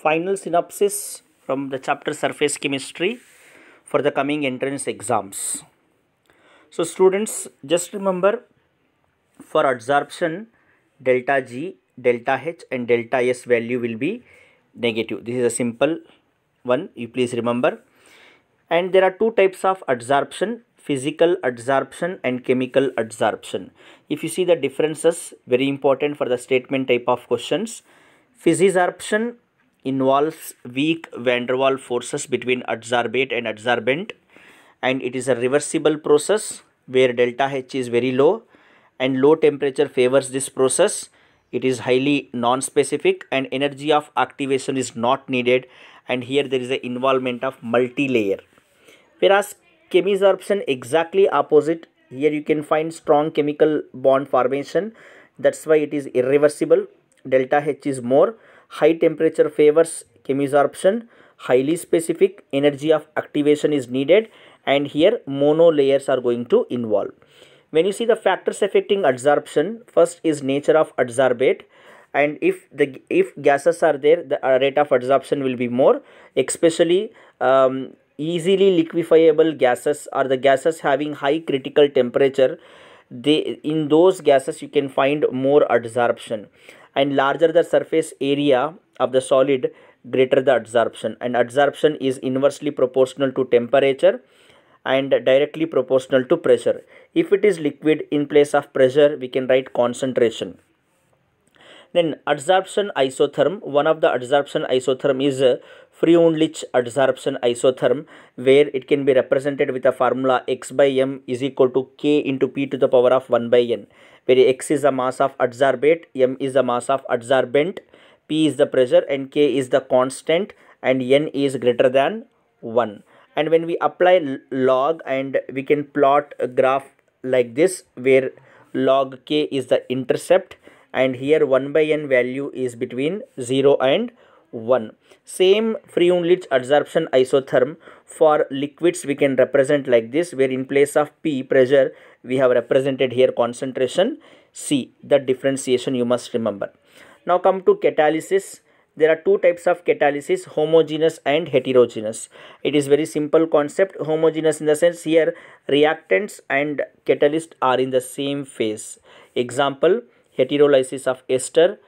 final synopsis from the chapter surface chemistry for the coming entrance exams. So students, just remember, for adsorption, delta G, delta H and delta S value will be negative. This is a simple one, you please remember. And there are two types of adsorption: physical adsorption and chemical adsorption. If you see the differences, very important for the statement type of questions. Physisorption involves weak van der Waals forces between adsorbate and adsorbent, and it is a reversible process where delta H is very low and low temperature favors this process. It is highly non-specific and energy of activation is not needed, and here there is an involvement of multi-layer. Whereas chemisorption exactly opposite. Here you can find strong chemical bond formation. That's why it is irreversible. Delta H is more. High temperature favors chemisorption. Highly specific. Energy of activation is needed. And here mono layers are going to involve. When you see the factors affecting adsorption, first is nature of adsorbate. And if gases are there, the rate of adsorption will be more, especially easily liquefiable gases or the gases having high critical temperature. In those gases you can find more adsorption, and larger the surface area of the solid, greater the adsorption, and adsorption is inversely proportional to temperature and directly proportional to pressure. If it is liquid, in place of pressure we can write concentration. Then adsorption isotherm. One of the adsorption isotherm is Freundlich adsorption isotherm, where it can be represented with a formula x by m is equal to k into p to the power of 1 by n, where x is the mass of adsorbate, m is the mass of adsorbent, p is the pressure and k is the constant, and n is greater than 1. And when we apply log, and we can plot a graph like this, where log k is the intercept, and here 1 by n value is between 0 and 1. Same Freundlich adsorption isotherm for liquids we can represent like this, where in place of P, pressure, we have represented here concentration C. The differentiation you must remember. Now come to catalysis. There are two types of catalysis, homogeneous and heterogeneous. It is very simple concept. Homogeneous in the sense here reactants and catalyst are in the same phase. Example: heterolysis of ester,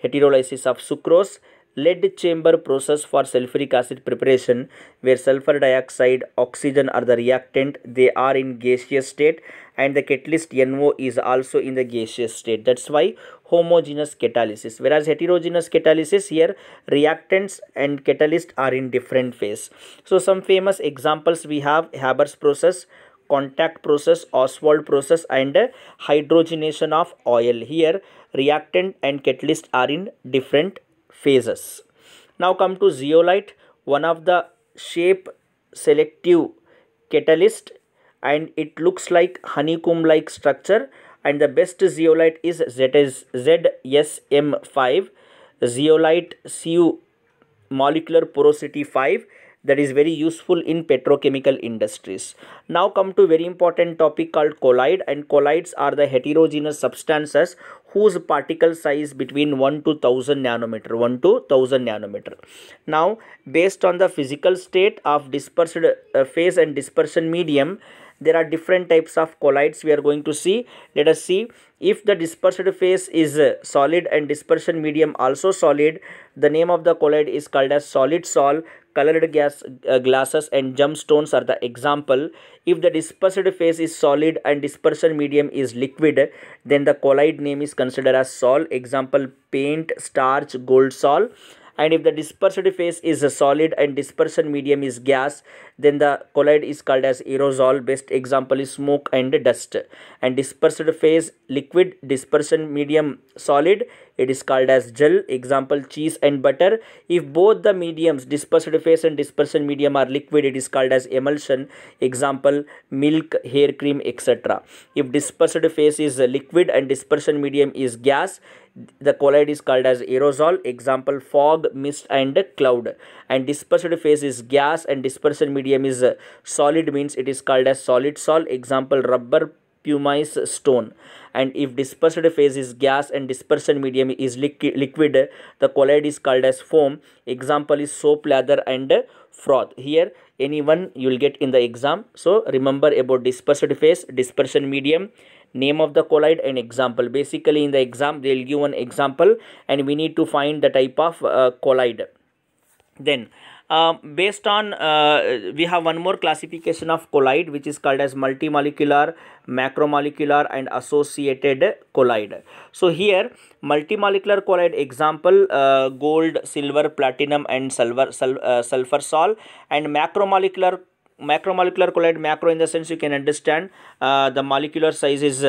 heterolysis of sucrose. Lead chamber process for sulfuric acid preparation, where sulfur dioxide, oxygen are the reactant. They are in gaseous state, and the catalyst NO is also in the gaseous state. That's why homogeneous catalysis. Whereas heterogeneous catalysis, here reactants and catalyst are in different phase. So some famous examples we have: Haber's process, contact process, Oswald process, and hydrogenation of oil. Here reactant and catalyst are in different phases. Now come to zeolite, one of the shape selective catalyst, and it looks like honeycomb like structure, and the best zeolite is ZSM5 zeolite Cu molecular porosity 5, that is very useful in petrochemical industries. Now come to very important topic called colloid, and colloids are the heterogeneous substances whose particle size between 1 to 1000 nanometer, 1 to 1000 nanometer. Now based on the physical state of dispersed phase and dispersion medium, there are different types of colloids we are going to see. Let us see. If the dispersed phase is solid and dispersion medium also solid, the name of the colloid is called as solid sol. Colored glasses and gemstones are the example. If the dispersed phase is solid and dispersion medium is liquid, then the colloid name is considered as sol. Example: paint, starch, gold sol. And if the dispersed phase is a solid and dispersion medium is gas, then the colloid is called as aerosol. Best example is smoke and dust. And dispersed phase liquid, dispersion medium solid, it is called as gel. Example: cheese and butter. If both the mediums, dispersed phase and dispersion medium, are liquid, it is called as emulsion. Example: milk, hair cream, etc. If dispersed phase is liquid and dispersion medium is gas, the colloid is called as aerosol. Example: fog, mist and cloud. And dispersed phase is gas and dispersion medium is solid, means it is called as solid sol. Example: rubber, pumice stone. And if dispersed phase is gas and dispersion medium is liquid, the colloid is called as foam. Example is soap, lather and froth. Here anyone you will get in the exam. So remember about dispersed phase, dispersion medium, name of the colloid and example. Basically in the exam they will give one example and we need to find the type of colloid. Then based on we have one more classification of colloid which is called as multimolecular, macromolecular and associated colloid. So here multimolecular colloid example gold, silver, platinum and sulfur sol. And macromolecular colloid, macro in the sense you can understand the molecular size is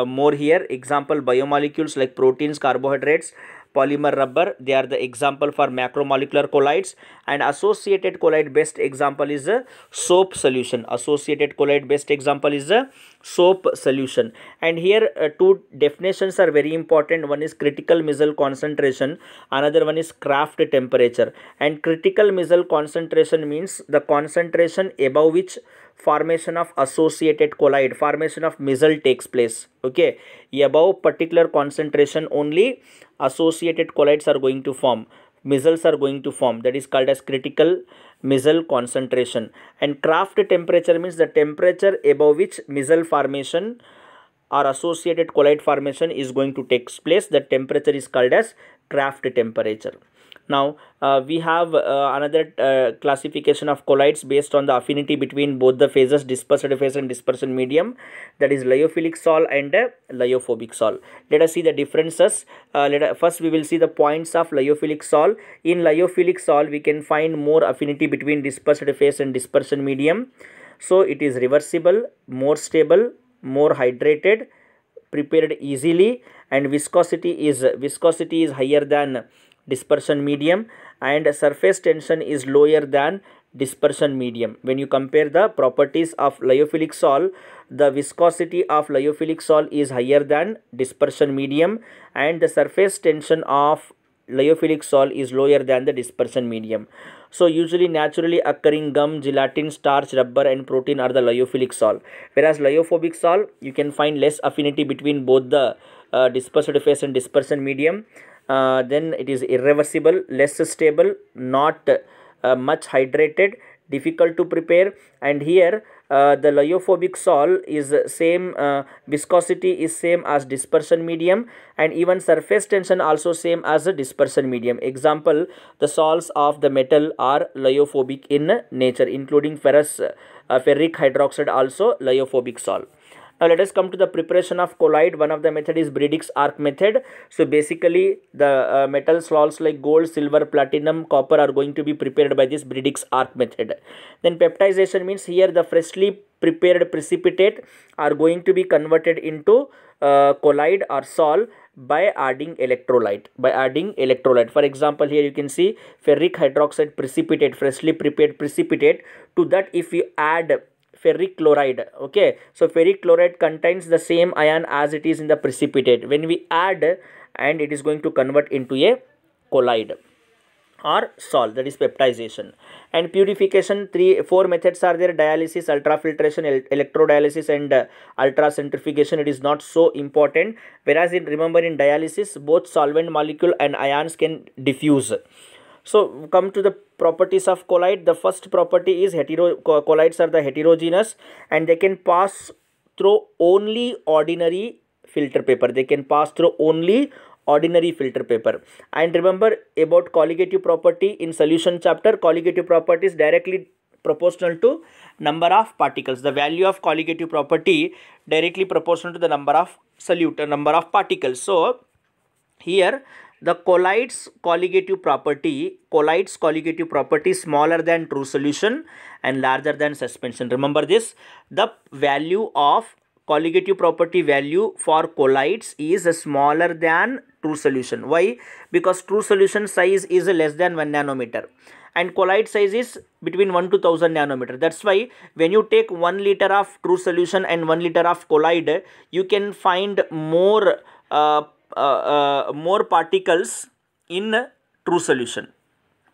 more here. Example biomolecules like proteins, carbohydrates, polymer, rubber, they are the example for macromolecular colloids. And associated colloid best example is a soap solution. Associated colloid best example is a soap solution. And here two definitions are very important. One is critical missile concentration, another one is Kraft temperature. And critical missile concentration means the concentration above which formation of associated colloid, formation of missile takes place. Okay, above particular concentration only associated colloids are going to form, missile are going to form. That is called as critical missile concentration. And Kraft temperature means the temperature above which missile formation or associated colloid formation is going to take place. The temperature is called as Kraft temperature. Now we have another classification of colloids based on the affinity between both the phases, dispersed phase and dispersion medium, that is lyophilic sol and lyophobic sol. Let us see the differences. First we will see the points of lyophilic sol. In lyophilic sol we can find more affinity between dispersed phase and dispersion medium. So it is reversible, more stable, more hydrated, prepared easily, and viscosity is higher than dispersion medium, and surface tension is lower than dispersion medium. When you compare the properties of lyophilic sol, the viscosity of lyophilic sol is higher than dispersion medium and the surface tension of lyophilic sol is lower than the dispersion medium. So usually naturally occurring gum, gelatin, starch, rubber and protein are the lyophilic sol, whereas lyophobic sol you can find less affinity between both the dispersed phase and dispersion medium. Then it is irreversible, less stable, not much hydrated, difficult to prepare. And here the lyophobic sol is same, viscosity is same as dispersion medium and even surface tension also same as a dispersion medium. Example, the sols of the metal are lyophobic in nature, including ferric hydroxide also lyophobic sol. Now let us come to the preparation of colloid. One of the method is Briggs arc method. So basically the metal salts like gold, silver, platinum, copper are going to be prepared by this Briggs arc method. Then peptization means here the freshly prepared precipitate are going to be converted into colloid or sol by adding electrolyte. For example, here you can see ferric hydroxide precipitate, freshly prepared precipitate. To that if you add ferric chloride, okay, so ferric chloride contains the same ion as it is in the precipitate. When we add, and it is going to convert into a colloid or sol, that is peptization. And purification, 4 methods are there: dialysis, ultrafiltration, electrodialysis and ultracentrifugation. It is not so important, whereas remember in dialysis both solvent molecule and ions can diffuse. So come to the properties of colloid. The first property is colloids are the heterogeneous and they can pass through only ordinary filter paper. And remember about colligative property in solution chapter. Colligative property is directly proportional to number of particles. The value of colligative property directly proportional to the number of particles. So here the colloids colligative property smaller than true solution and larger than suspension. Remember this, the value of colligative property value for colloids is smaller than true solution. Why? Because true solution size is less than 1 nanometer and colloid size is between 1 to 1000 nanometer. That's why when you take 1 liter of true solution and 1 liter of colloid, you can find more particles in true solution,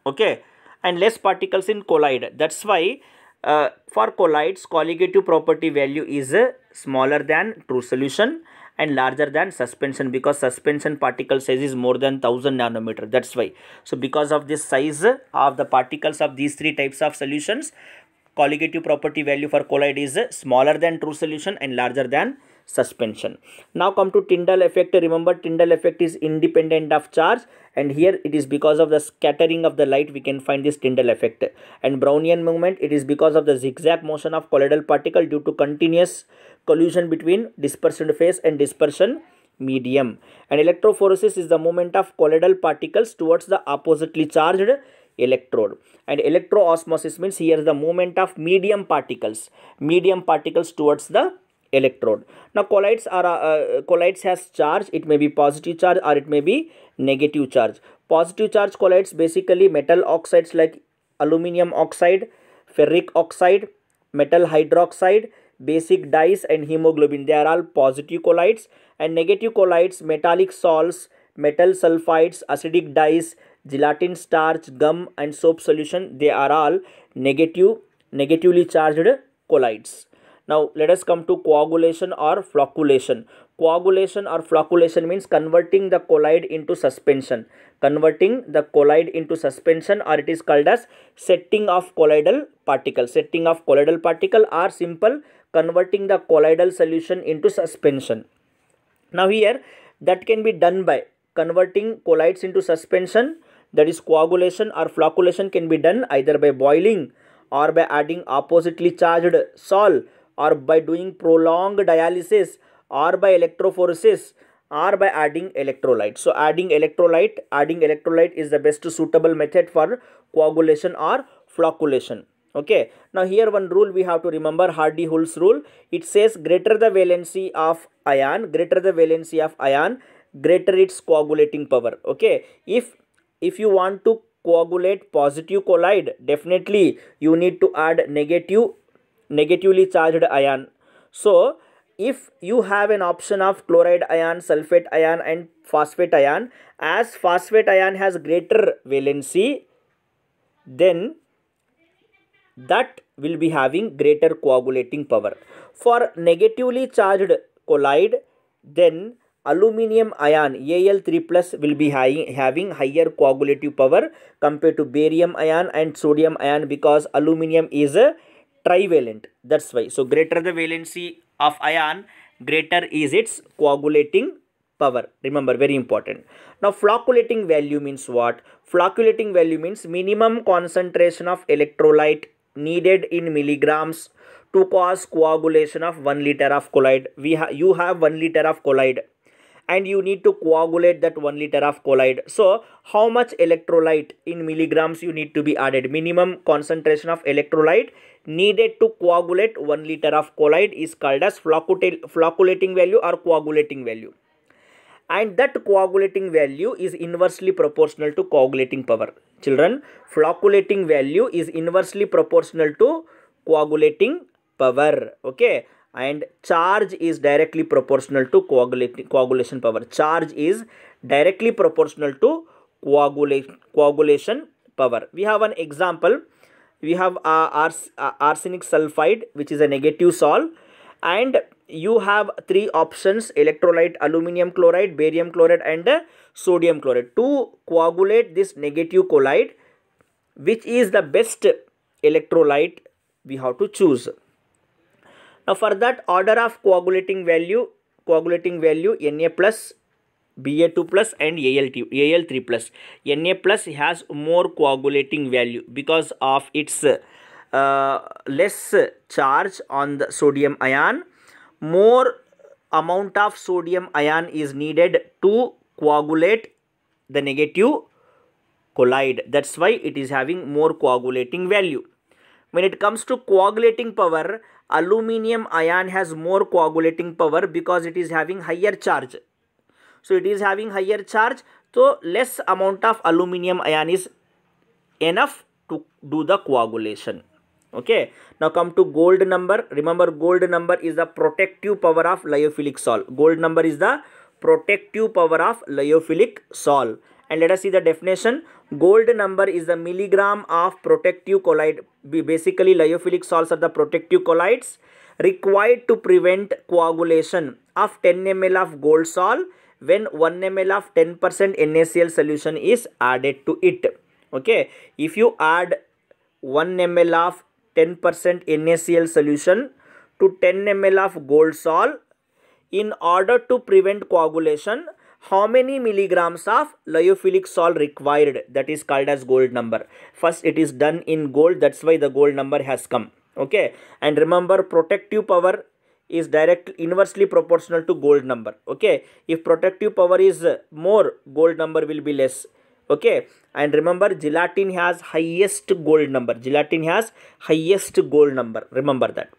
okay, and less particles in colloid. That's why For colloids, colligative property value is smaller than true solution and larger than suspension, because suspension particle size is more than 1000 nanometer. That's why. So because of this size of the particles of these three types of solutions, colligative property value for colloid is smaller than true solution and larger than suspension. Now come to Tyndall effect. Remember, Tyndall effect is independent of charge, and here it is because of the scattering of the light we can find this Tyndall effect. And Brownian movement, it is because of the zigzag motion of colloidal particle due to continuous collision between dispersion phase and dispersion medium. And electrophoresis is the movement of colloidal particles towards the oppositely charged electrode. And electroosmosis means here the movement of medium particles towards the electrode. Now colloids has charge. It may be positive charge or it may be negative charge. Positive charge colloids basically metal oxides like aluminum oxide, ferric oxide, metal hydroxide, basic dyes and hemoglobin. They are all positive colloids. And negative colloids, metallic salts, metal sulfides, acidic dyes, gelatin starch, gum and soap solution, they are all negatively charged colloids. Now let us come to coagulation or flocculation. Coagulation or flocculation means converting the colloid into suspension. Converting the colloid into suspension, or it is called as setting of colloidal particle. Setting of colloidal particle or simple converting the colloidal solution into suspension. Now here that can be done by converting colloids into suspension, that is coagulation, or flocculation can be done either by boiling or by adding oppositely charged salt, or by doing prolonged dialysis, or by electrophoresis, or by adding electrolyte. So adding electrolyte is the best suitable method for coagulation or flocculation. Okay, now here one rule we have to remember, Hardy-Hulse rule. It says greater the valency of ion, greater its coagulating power. Okay, if you want to coagulate positive colloid, definitely you need to add negatively charged ion. So if you have an option of chloride ion, sulfate ion and phosphate ion, as phosphate ion has greater valency, then that will be having greater coagulating power. For negatively charged colloid, then aluminum ion Al3+ will be having higher coagulative power compared to barium ion and sodium ion, because aluminum is a trivalent. That's why. So greater the valency of ion, greater is its coagulating power. Remember, very important. Now flocculating value means what? Flocculating value means minimum concentration of electrolyte needed in milligrams to cause coagulation of 1 liter of colloid. You have 1 liter of colloid and you need to coagulate that 1 liter of colloid. So how much electrolyte in milligrams you need to be added? Minimum concentration of electrolyte needed to coagulate 1 liter of colloid is called as flocculating value or coagulating value. And that coagulating value is inversely proportional to coagulating power. Children, flocculating value is inversely proportional to coagulating power. Okay, and charge is directly proportional to coagulation power. Charge is directly proportional to coagulation power. We have an example. We have arsenic sulfide, which is a negative salt, and you have three options: electrolyte, aluminum chloride, barium chloride and sodium chloride. To coagulate this negative colloid, which is the best electrolyte we have to choose. Now for that, order of coagulating value Na+, Ba2+ and Al3+. Na+ has more coagulating value because of its less charge on the sodium ion. More amount of sodium ion is needed to coagulate the negative colloid. That's why it is having more coagulating value. When it comes to coagulating power, aluminum ion has more coagulating power because it is having higher charge. So it is having higher charge, so less amount of aluminum ion is enough to do the coagulation. Okay, now come to gold number. Remember, gold number is the protective power of lyophilic salt. Gold number is the protective power of lyophilic salt. And let us see the definition. Gold number is the milligram of protective colloid. Basically, lyophilic salts are the protective colloids required to prevent coagulation of 10 ml of gold salt when 1 ml of 10% NaCl solution is added to it. Okay, if you add 1 ml of 10% NaCl solution to 10 ml of gold salt, in order to prevent coagulation, how many milligrams of lyophilic salt required? That is called as gold number. First it is done in gold, that's why the gold number has come. Okay, and remember, protective power is direct inversely proportional to gold number. Okay, if protective power is more, gold number will be less. Okay, and remember, gelatin has highest gold number. Gelatin has highest gold number, remember that.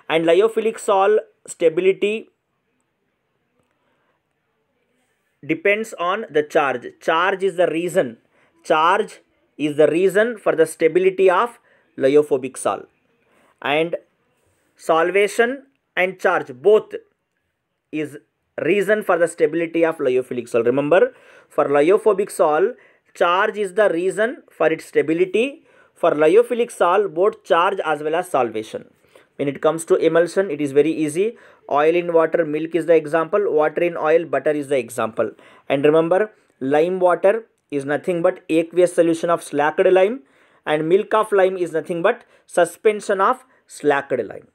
And lyophilic salt stability depends on the charge. Charge is the reason for the stability of lyophobic salt. And solvation and charge both is reason for the stability of lyophilic salt. Remember, for lyophobic salt, charge is the reason for its stability. For lyophilic salt, both charge as well as solvation. When it comes to emulsion, it is very easy. Oil in water, milk is the example. Water in oil, butter is the example. And remember, lime water is nothing but aqueous solution of slacked lime, and milk of lime is nothing but suspension of slacked lime.